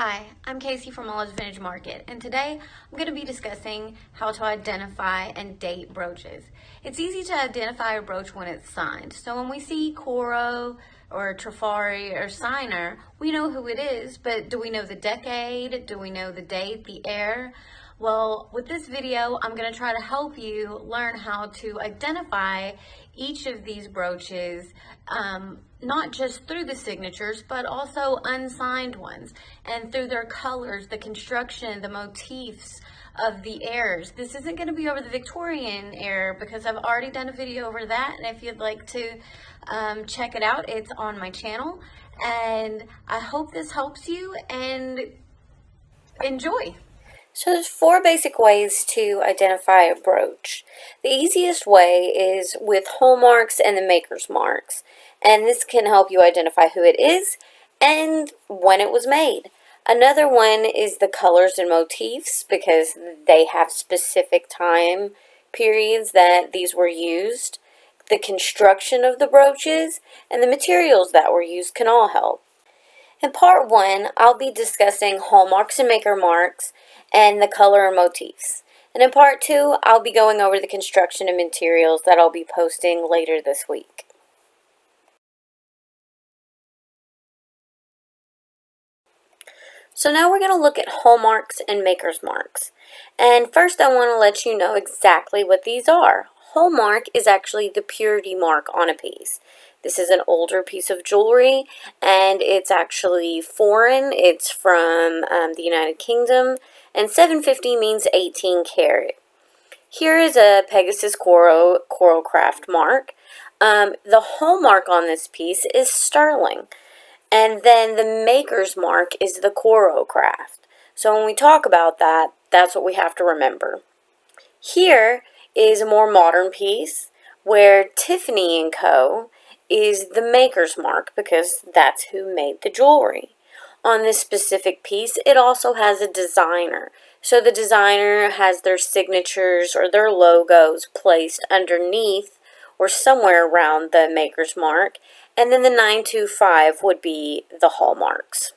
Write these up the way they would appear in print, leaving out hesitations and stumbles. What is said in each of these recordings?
Hi, I'm Casey from Olive's Vintage Market, and today I'm going to be discussing how to identify and date brooches. It's easy to identify a brooch when it's signed. So when we see Coro or Trifari or Signer, we know who it is, but do we know the decade? Do we know the date, the heir? Well, with this video, I'm going to try to help you learn how to identify each of these brooches, not just through the signatures, but also unsigned ones, and through their colors, the construction, the motifs of the heirs. This isn't going to be over the Victorian heir because I've already done a video over that, and if you'd like to check it out, it's on my channel. And I hope this helps you, and enjoy. So there's 4 basic ways to identify a brooch. The easiest way is with hallmarks and the maker's marks. And this can help you identify who it is and when it was made. Another one is the colors and motifs, because they have specific time periods that these were used. The construction of the brooches and the materials that were used can all help. In part 1, I'll be discussing hallmarks and maker marks and the color and motifs. And in part 2, I'll be going over the construction and materials that I'll be posting later this week. So now we're going to look at hallmarks and maker's marks. And first I want to let you know exactly what these are. Hallmark is actually the purity mark on a piece. This is an older piece of jewelry, and it's actually foreign. It's from the United Kingdom, and 750 means 18 karat. Here is a Pegasus Coral Craft mark. The hallmark on this piece is sterling, and then the maker's mark is the Coral Craft. So when we talk about that, that's what we have to remember. Here is a more modern piece where Tiffany & Co. is the maker's mark, because that's who made the jewelry. On this specific piece, it also has a designer. So the designer has their signatures or their logos placed underneath or somewhere around the maker's mark, and then the 925 would be the hallmarks.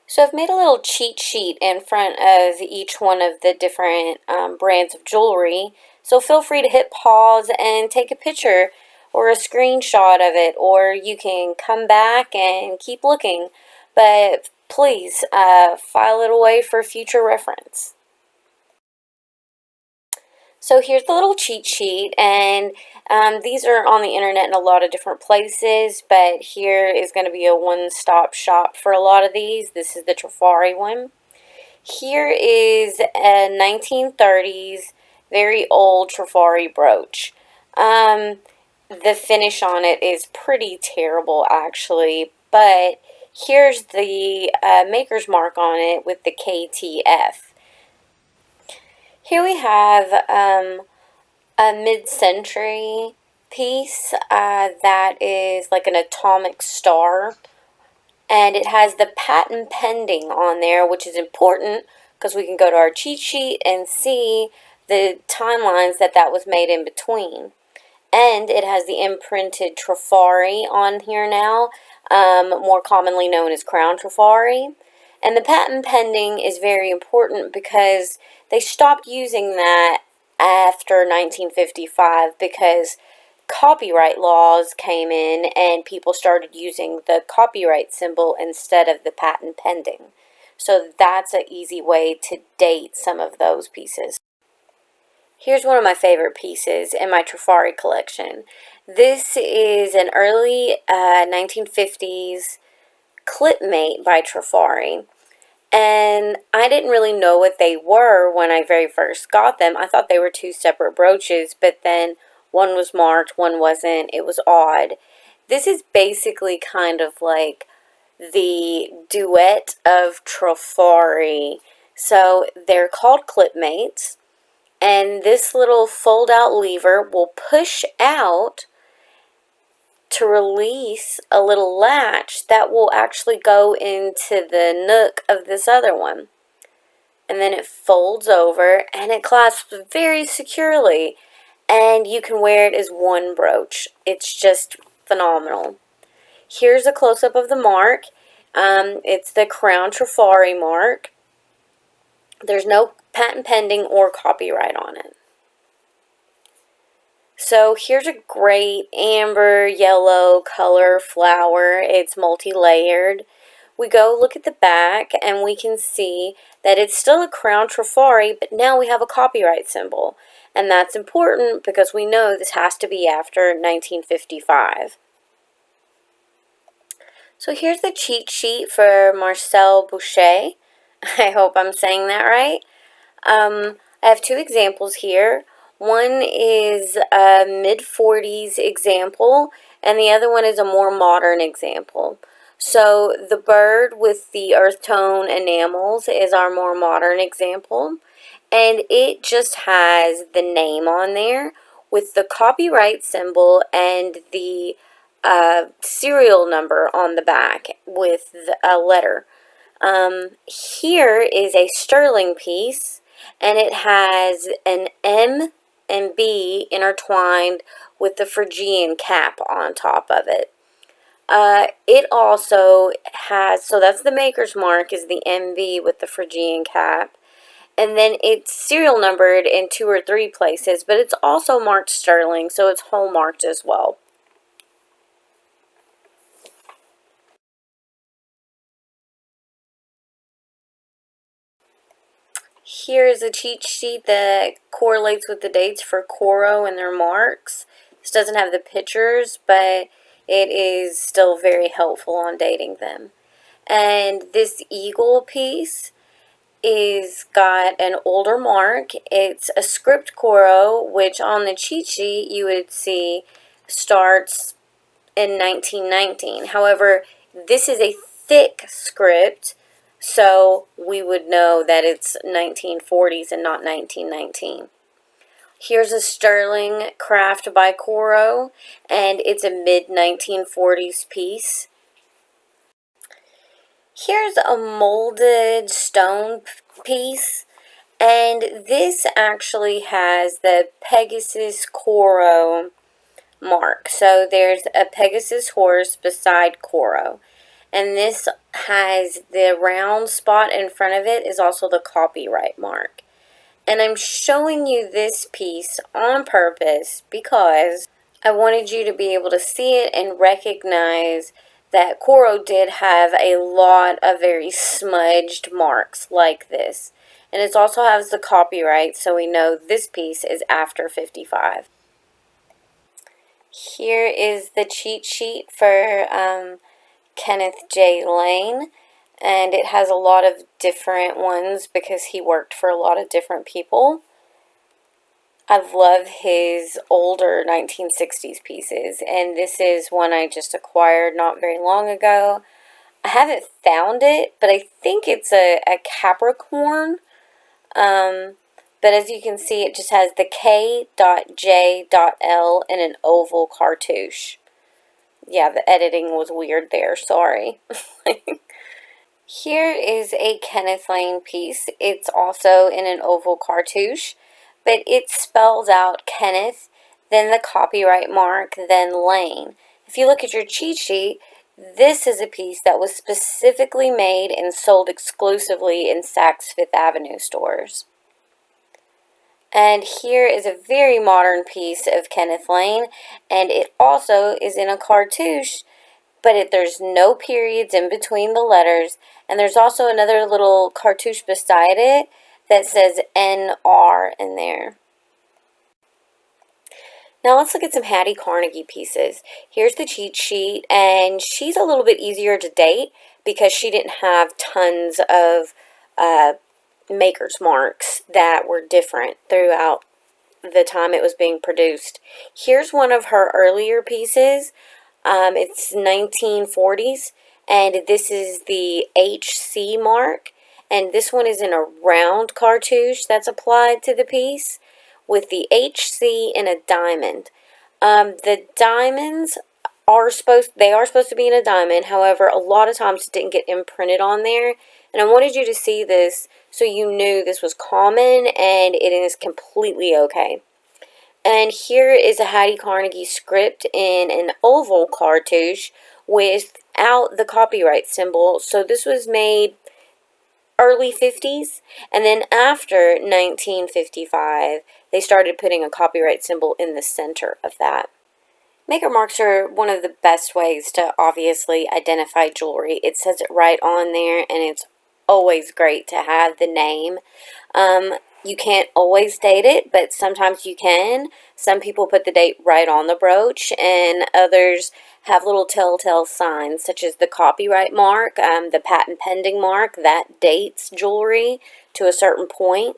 So I've made a little cheat sheet in front of each one of the different brands of jewelry, so feel free to hit pause and take a picture or a screenshot of it, or you can come back and keep looking, but please file it away for future reference. So here's the little cheat sheet, and these are on the internet in a lot of different places, but here is going to be a one-stop shop for a lot of these. This is the Trifari one. Here is a 1930s, very old Trifari brooch. The finish on it is pretty terrible, actually, but here's the maker's mark on it with the KTF. Here we have a mid-century piece that is like an atomic star, and it has the patent pending on there, which is important because we can go to our cheat sheet and see the timelines that was made in between. And it has the imprinted Trifari on here now, more commonly known as Crown Trifari. And the patent pending is very important because they stopped using that after 1955 because copyright laws came in and people started using the copyright symbol instead of the patent pending. So that's an easy way to date some of those pieces. Here's one of my favorite pieces in my Trifari collection. This is an early 1950s clipmate by Trifari. And I didn't really know what they were when I very first got them. I thought they were 2 separate brooches, but then one was marked, one wasn't. It was odd. This is basically kind of like the duet of Trifari. So they're called clipmates. And this little fold-out lever will push out to release a little latch that will actually go into the nook of this other one. And then it folds over and it clasps very securely, and you can wear it as one brooch. It's just phenomenal. Here's a close-up of the mark. It's the Crown Trafari mark. There's no patent pending or copyright on it. So here's a great amber yellow color flower. It's multi-layered. We go look at the back and we can see that it's still a Crown Trafari, but now we have a copyright symbol. And that's important because we know this has to be after 1955. So here's the cheat sheet for Marcel Boucher. I hope I'm saying that right. I have two examples here. One is a mid-40s example, and the other one is a more modern example. So the bird with the earth tone enamels is our more modern example, and it just has the name on there with the copyright symbol and the serial number on the back with a letter. Here is a sterling piece, and it has an M and B intertwined with the Phrygian cap on top of it. It also has, so that's the maker's mark, is the MB with the Phrygian cap. And then it's serial numbered in 2 or 3 places, but it's also marked sterling, so it's hallmarked as well. Here is a cheat sheet that correlates with the dates for Coro and their marks. This doesn't have the pictures, but it is still very helpful on dating them. And this eagle piece is got an older mark. It's a script Coro, which on the cheat sheet you would see starts in 1919. However, this is a thick script, so we would know that it's 1940s and not 1919. Here's a sterling craft by Coro, and it's a mid-1940s piece. Here's a molded stone piece, and this actually has the Pegasus Coro mark. So there's a Pegasus horse beside Coro, and this has the round spot in front of it is also the copyright mark. And I'm showing you this piece on purpose because I wanted you to be able to see it and recognize that Coro did have a lot of very smudged marks like this. And it also has the copyright, so we know this piece is after 55. Here is the cheat sheet for Kenneth J. Lane, and it has a lot of different ones because he worked for a lot of different people. I love his older 1960s pieces, and this is one I just acquired not very long ago. I haven't found it, but I think it's a Capricorn. But as you can see, it just has the K.J.L in an oval cartouche. Yeah, the editing was weird there, sorry. Here is a Kenneth Lane piece. It's also in an oval cartouche, but it spells out Kenneth, then the copyright mark, then Lane. If you look at your cheat sheet, this is a piece that was specifically made and sold exclusively in Saks Fifth Avenue stores. And here is a very modern piece of Kenneth Lane, and it also is in a cartouche, but there's no periods in between the letters, and there's also another little cartouche beside it that says NR in there. Now let's look at some Hattie Carnegie pieces. Here's the cheat sheet, and she's a little bit easier to date because she didn't have tons of maker's marks that were different throughout the time it was being produced. Here's one of her earlier pieces. It's 1940s, and this is the HC mark, and this one is in a round cartouche that's applied to the piece with the HC in a diamond. The diamonds are supposed to be in a diamond. However, a lot of times it didn't get imprinted on there, and I wanted you to see this so you knew this was common and it is completely okay. And here is a Hattie Carnegie script in an oval cartouche with without the copyright symbol. So this was made early 50s, and then after 1955, they started putting a copyright symbol in the center of that. Maker marks are one of the best ways to obviously identify jewelry. It says it right on there, and it's always great to have the name. You can't always date it, but sometimes you can. Some people put the date right on the brooch, and others have little telltale signs, such as the copyright mark, the patent pending mark, that dates jewelry to a certain point.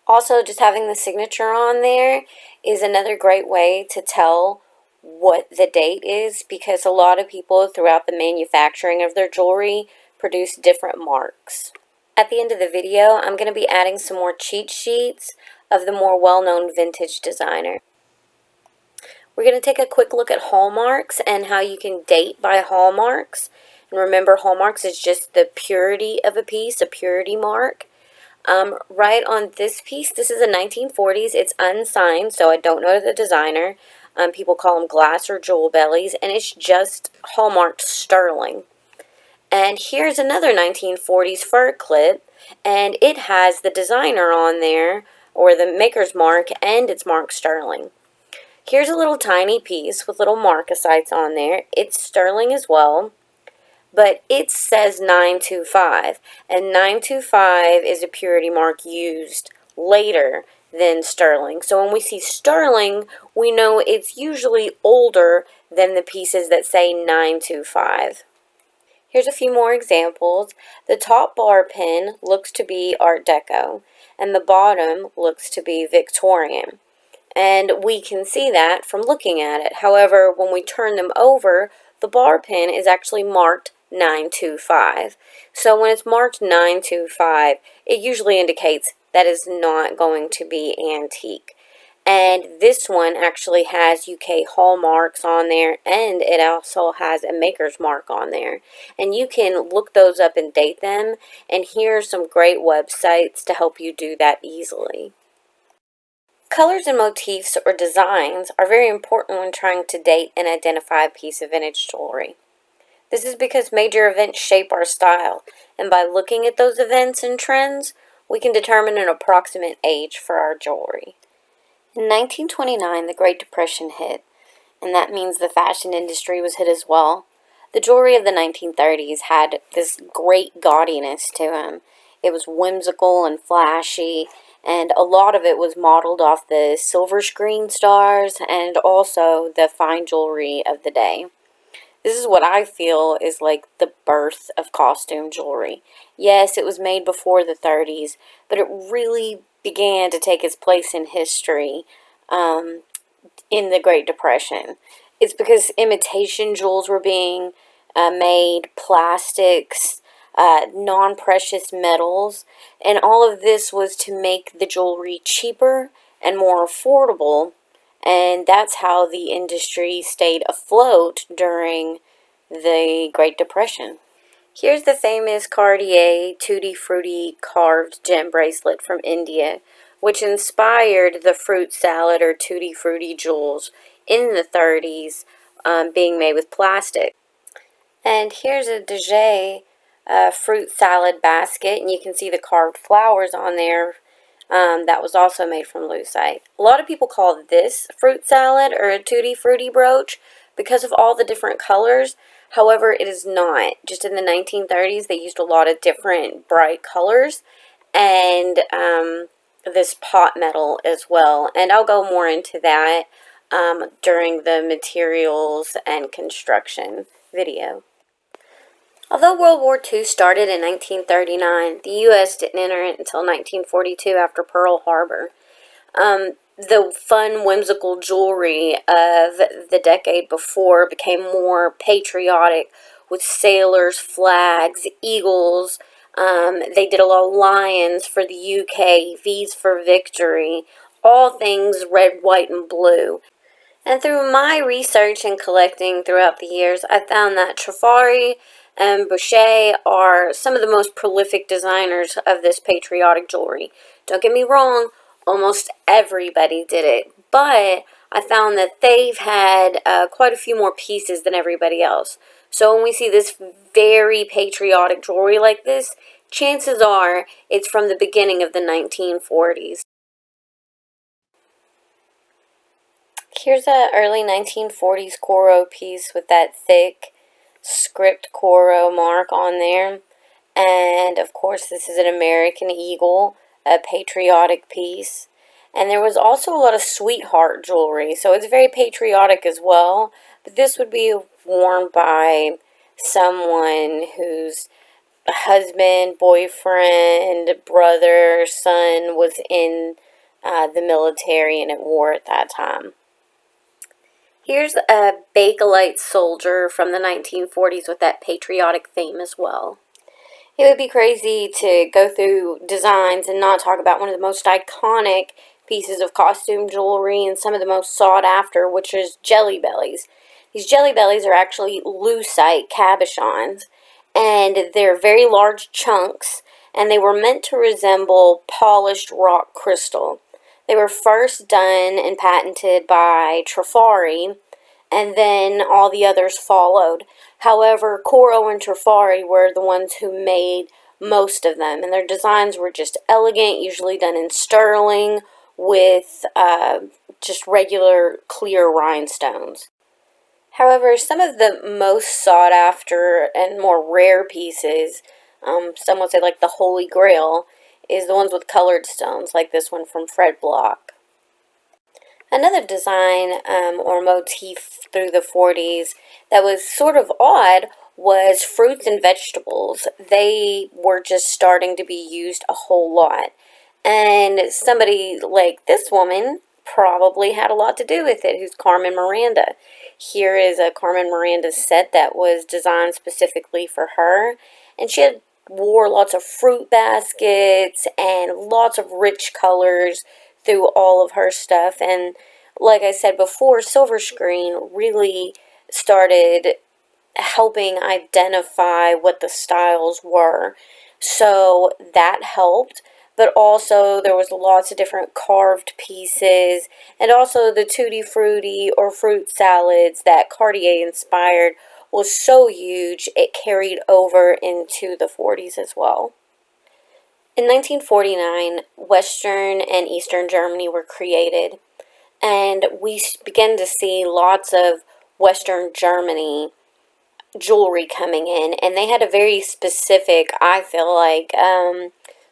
Also, just having the signature on there is another great way to tell what the date is, because a lot of people throughout the manufacturing of their jewelry produce different marks. At the end of the video, I'm going to be adding some more cheat sheets of the more well-known vintage designer. We're going to take a quick look at Hallmarks and how you can date by Hallmarks. And remember, Hallmarks is just the purity of a piece, a purity mark. Right on this piece, this is a 1940s. It's unsigned, so I don't know the designer. People call them glass or jewel bellies, and it's just hallmarked sterling. And here's another 1940s fur clip, and it has the designer on there, or the maker's mark, and it's marked sterling. Here's a little tiny piece with little marcasites on there. It's sterling as well, but it says 925, and 925 is a purity mark used later than sterling. So when we see sterling, we know it's usually older than the pieces that say 925. Here's a few more examples. The top bar pin looks to be Art Deco, and the bottom looks to be Victorian. And we can see that from looking at it. However, when we turn them over, the bar pin is actually marked 925. So when it's marked 925, it usually indicates that is not going to be antique. And this one actually has UK hallmarks on there, and it also has a maker's mark on there. And you can look those up and date them, and here are some great websites to help you do that easily. Colors and motifs or designs are very important when trying to date and identify a piece of vintage jewelry. This is because major events shape our style, and by looking at those events and trends, we can determine an approximate age for our jewelry. In 1929, the Great Depression hit, and that means the fashion industry was hit as well. The jewelry of the 1930s had this great gaudiness to them. It was whimsical and flashy, and a lot of it was modeled off the silver screen stars and also the fine jewelry of the day. This is what I feel is like the birth of costume jewelry. Yes, it was made before the 30s, but it really began to take its place in history in the Great Depression. It's because imitation jewels were being made, plastics, non-precious metals, and all of this was to make the jewelry cheaper and more affordable, and that's how the industry stayed afloat during the Great Depression. Here's the famous Cartier Tutti Frutti carved gem bracelet from India, which inspired the fruit salad or Tutti Frutti jewels in the 30s being made with plastic. And here's a Dejay fruit salad basket, and you can see the carved flowers on there. That was also made from lucite. A lot of people call this fruit salad or a Tutti Frutti brooch because of all the different colors. However, it is not. Just in the 1930s, they used a lot of different bright colors and this pot metal as well. And I'll go more into that during the materials and construction video. Although World War II started in 1939, the U.S. didn't enter it until 1942 after Pearl Harbor. The fun, whimsical jewelry of the decade before became more patriotic with sailors, flags, eagles. They did a lot of lions for the UK, V's for victory, all things red, white, and blue. And through my research and collecting throughout the years, I found that Trifari and Brooches are some of the most prolific designers of this patriotic jewelry. Don't get me wrong, almost everybody did it, but I found that they've had quite a few more pieces than everybody else. So when we see this very patriotic jewelry like this, chances are it's from the beginning of the 1940s. Here's a early 1940s Coro piece with that thick script Coro mark on there. And of course this is an American Eagle, a patriotic piece. And there was also a lot of sweetheart jewelry, so it's very patriotic as well. But this would be worn by someone whose husband, boyfriend, brother, son was in the military and at war at that time. Here's a Bakelite soldier from the 1940s with that patriotic theme as well. It would be crazy to go through designs and not talk about one of the most iconic pieces of costume jewelry and some of the most sought after, which is Jelly Bellies. These Jelly Bellies are actually lucite cabochons, and they're very large chunks, and they were meant to resemble polished rock crystal. They were first done and patented by Trifari, and then all the others followed. However, Coro and Trifari were the ones who made most of them, and their designs were just elegant, usually done in sterling with just regular clear rhinestones. However, some of the most sought after and more rare pieces, some would say like the Holy Grail, is the ones with colored stones, like this one from Fred Block. Another design or motif through the 40s that was sort of odd was fruits and vegetables. They were just starting to be used a whole lot. And somebody like this woman probably had a lot to do with it, who's Carmen Miranda. Here is a Carmen Miranda set that was designed specifically for her. And she wore lots of fruit baskets and lots of rich colors through all of her stuff. And like I said before, silver screen really started helping identify what the styles were. So that helped. But also there was lots of different carved pieces, and also the tutti frutti or fruit salads that Cartier inspired was so huge it carried over into the 40s as well. In 1949, Western and Eastern Germany were created, and we began to see lots of Western Germany jewelry coming in, and they had a very specific, I feel like,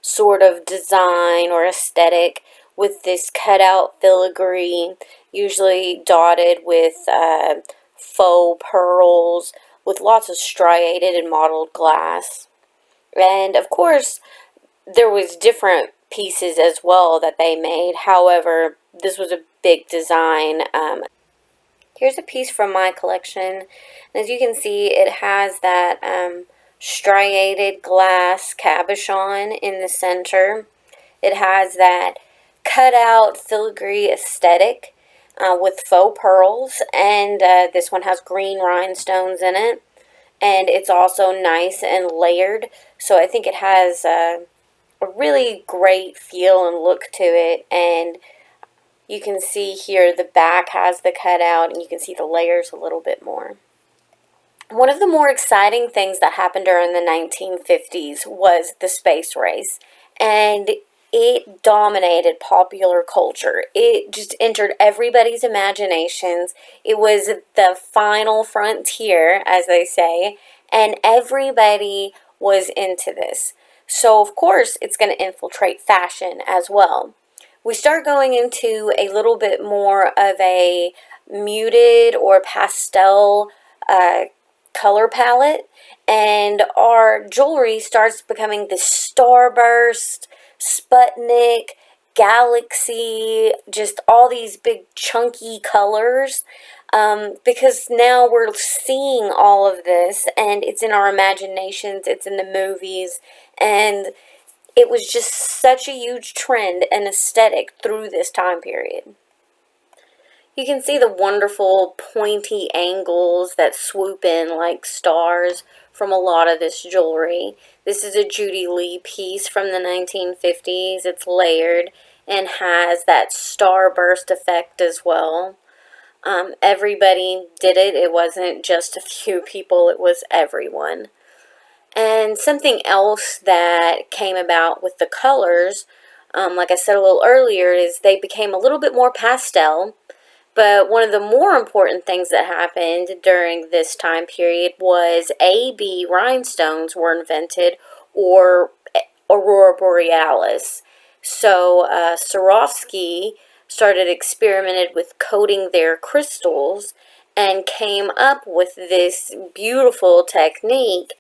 sort of design or aesthetic with this cutout filigree, usually dotted with faux pearls, with lots of striated and mottled glass. And of course, there was different pieces as well that they made. However, this was a big design. Here's a piece from my collection. As you can see, it has that striated glass cabochon in the center. It has that cutout filigree aesthetic with faux pearls, and this one has green rhinestones in it. And it's also nice and layered, so I think it has a really great feel and look to it. And you can see here the back has the cutout, and you can see the layers a little bit more. One of the more exciting things that happened during the 1950s was the space race, and it dominated popular culture. It just entered everybody's imaginations. It was the final frontier, as they say, and everybody was into this. So, of course, it's going to infiltrate fashion as well. We start going into a little bit more of a muted or pastel color palette, and our jewelry starts becoming this starburst, Sputnik, Galaxy, just all these big chunky colors, because now we're seeing all of this, and it's in our imaginations, it's in the movies, and it was just such a huge trend and aesthetic through this time period. You can see the wonderful pointy angles that swoop in like stars from a lot of this jewelry. This is a Judy Lee piece from the 1950s. It's layered and has that starburst effect as well. Everybody did it. It wasn't just a few people, it was everyone. And something else that came about with the colors, like I said a little earlier, is they became a little bit more pastel. But one of the more important things that happened during this time period was AB rhinestones were invented, or Aurora Borealis. So Swarovski started experimented with coating their crystals and came up with this beautiful technique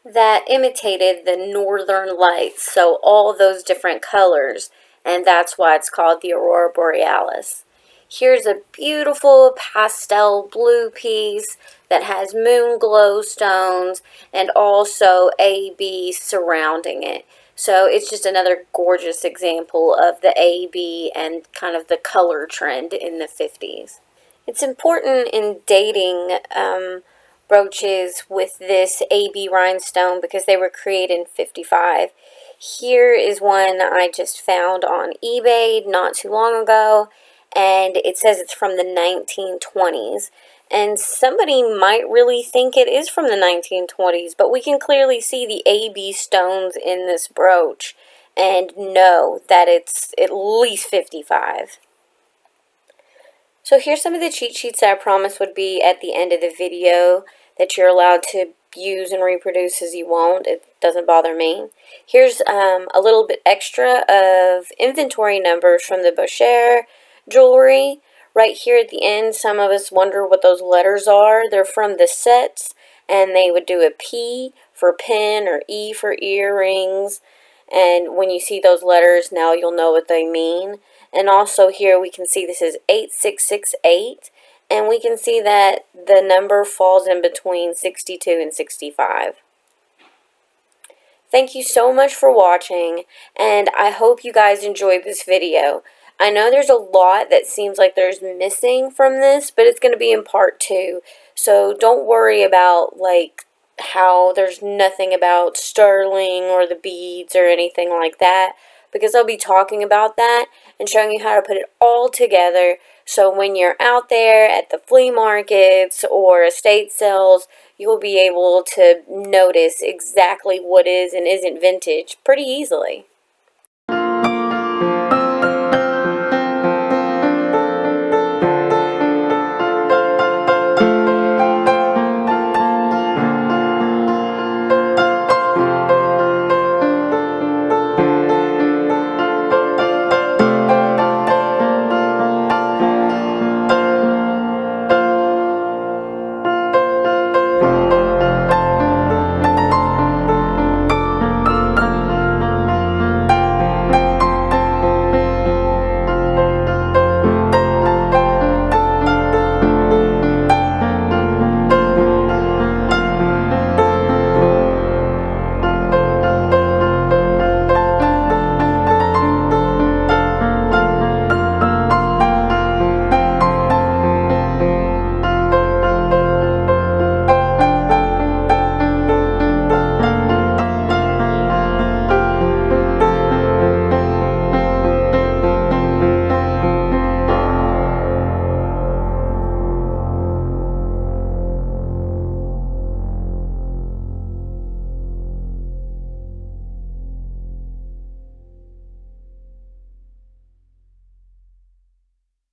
that imitated the northern lights, so all those different colors, and that's why it's called the Aurora Borealis. Here's a beautiful pastel blue piece that has moon glow stones and also AB surrounding it. So it's just another gorgeous example of the AB and kind of the color trend in the 50s. It's important in dating brooches with this AB rhinestone because they were created in 55. Here is one I just found on eBay not too long ago, and it says it's from the 1920s. And somebody might really think it is from the 1920s, but we can clearly see the AB stones in this brooch and know that it's at least 55. So here's some of the cheat sheets that I promised would be at the end of the video that you're allowed to use and reproduce as you want. It doesn't bother me. Here's a little bit extra of inventory numbers from the Brooches jewelry. Right here at the end, some of us wonder what those letters are. They're from the sets, and they would do a P for pin or E for earrings. And when you see those letters, now you'll know what they mean. And also here we can see this is 8668, and we can see that the number falls in between 62 and 65. Thank you so much for watching, and I hope you guys enjoyed this video. I know there's a lot that seems like there's missing from this, but it's going to be in part 2. So don't worry about how there's nothing about sterling or the beads or anything like that, because I'll be talking about that and showing you how to put it all together, so when you're out there at the flea markets or estate sales, you'll be able to notice exactly what is and isn't vintage pretty easily.